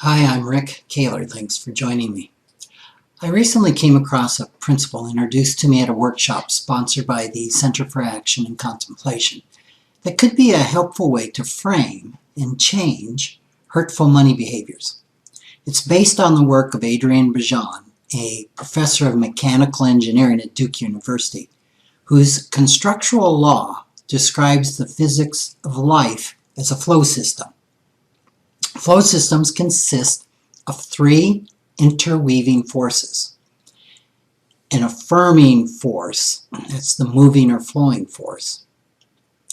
Hi, I'm Rick Kaler. Thanks for joining me. I recently came across a principle introduced to me at a workshop sponsored by the Center for Action and Contemplation that could be a helpful way to frame and change hurtful money behaviors. It's based on the work of Adrian Bajan, a professor of mechanical engineering at Duke University, whose constructual law describes the physics of life as a flow system. Flow systems consist of three interweaving forces. An affirming force, that's the moving or flowing force.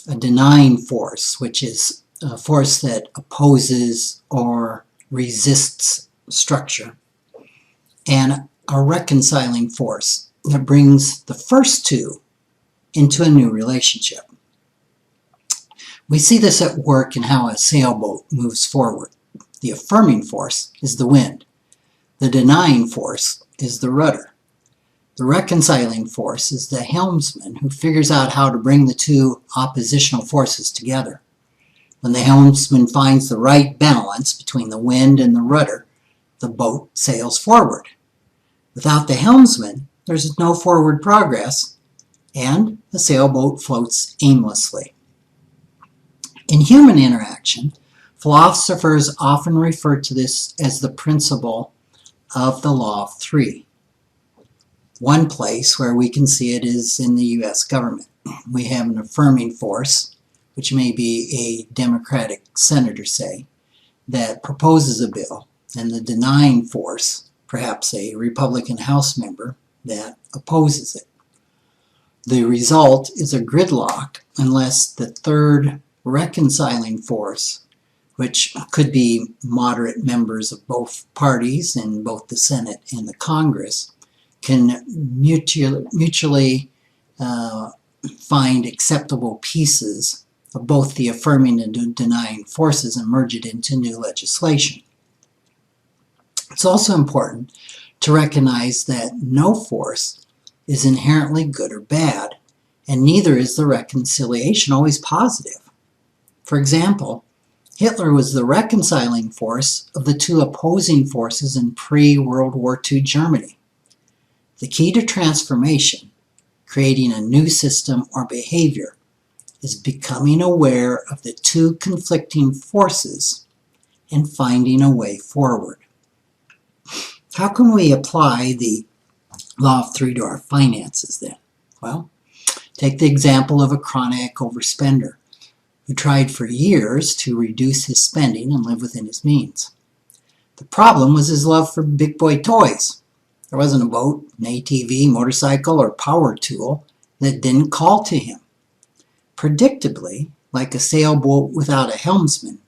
A denying force, which is a force that opposes or resists structure. And a reconciling force that brings the first two into a new relationship. We see this at work in how a sailboat moves forward. The affirming force is the wind. The denying force is the rudder. The reconciling force is the helmsman who figures out how to bring the two oppositional forces together. When the helmsman finds the right balance between the wind and the rudder, the boat sails forward. Without the helmsman, there's no forward progress, and the sailboat floats aimlessly. In human interaction, philosophers often refer to this as the principle of the law of three. One place where we can see it is in the U.S. government. We have an affirming force, which may be a Democratic senator, say, that proposes a bill, and the denying force, perhaps a Republican House member, that opposes it. The result is a gridlock unless the third reconciling force, which could be moderate members of both parties in both the Senate and the Congress, can mutually find acceptable pieces of both the affirming and denying forces and merge it into new legislation. It's also important to recognize that no force is inherently good or bad, and neither is the reconciliation always positive. For example, Hitler was the reconciling force of the two opposing forces in pre-World War II Germany. The key to transformation, creating a new system or behavior, is becoming aware of the two conflicting forces and finding a way forward. How can we apply the law of three to our finances then? Well, take the example of a chronic overspender who tried for years to reduce his spending and live within his means. The problem was his love for big boy toys. There wasn't a boat, an ATV, motorcycle, or power tool that didn't call to him. Predictably, like a sailboat without a helmsman,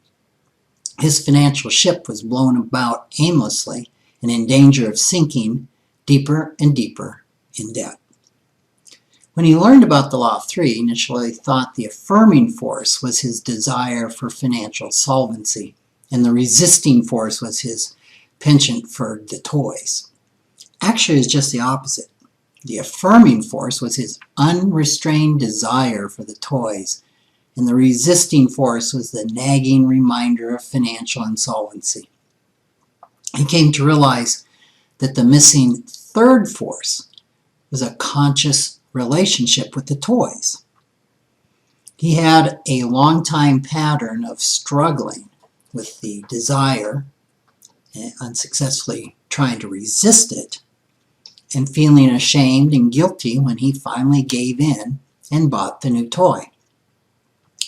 his financial ship was blown about aimlessly and in danger of sinking deeper and deeper in debt. When he learned about the law of three, he initially thought the affirming force was his desire for financial solvency, and the resisting force was his penchant for the toys. Actually, it's just the opposite. The affirming force was his unrestrained desire for the toys, and the resisting force was the nagging reminder of financial insolvency. He came to realize that the missing third force was a conscious relationship with the toys. He had a long-time pattern of struggling with the desire, unsuccessfully trying to resist it, and feeling ashamed and guilty when he finally gave in and bought the new toy.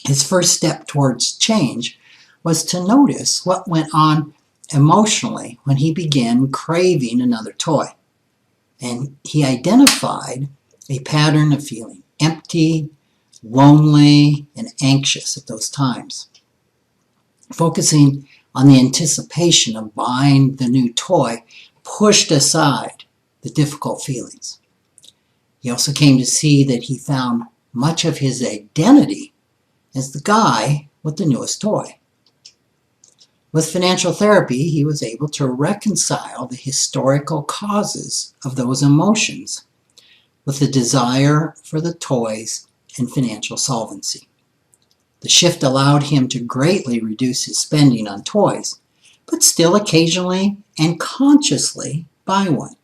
His first step towards change was to notice what went on emotionally when he began craving another toy. And he identified a pattern of feeling empty, lonely, and anxious at those times. Focusing on the anticipation of buying the new toy pushed aside the difficult feelings. He also came to see that he found much of his identity as the guy with the newest toy. With financial therapy, he was able to reconcile the historical causes of those emotions with the desire for the toys and financial solvency. The shift allowed him to greatly reduce his spending on toys, but still occasionally and consciously buy one.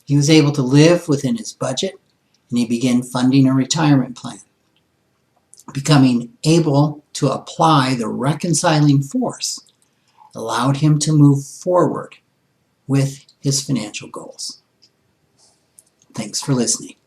He was able to live within his budget, and he began funding a retirement plan. Becoming able to apply the reconciling force allowed him to move forward with his financial goals. Thanks for listening.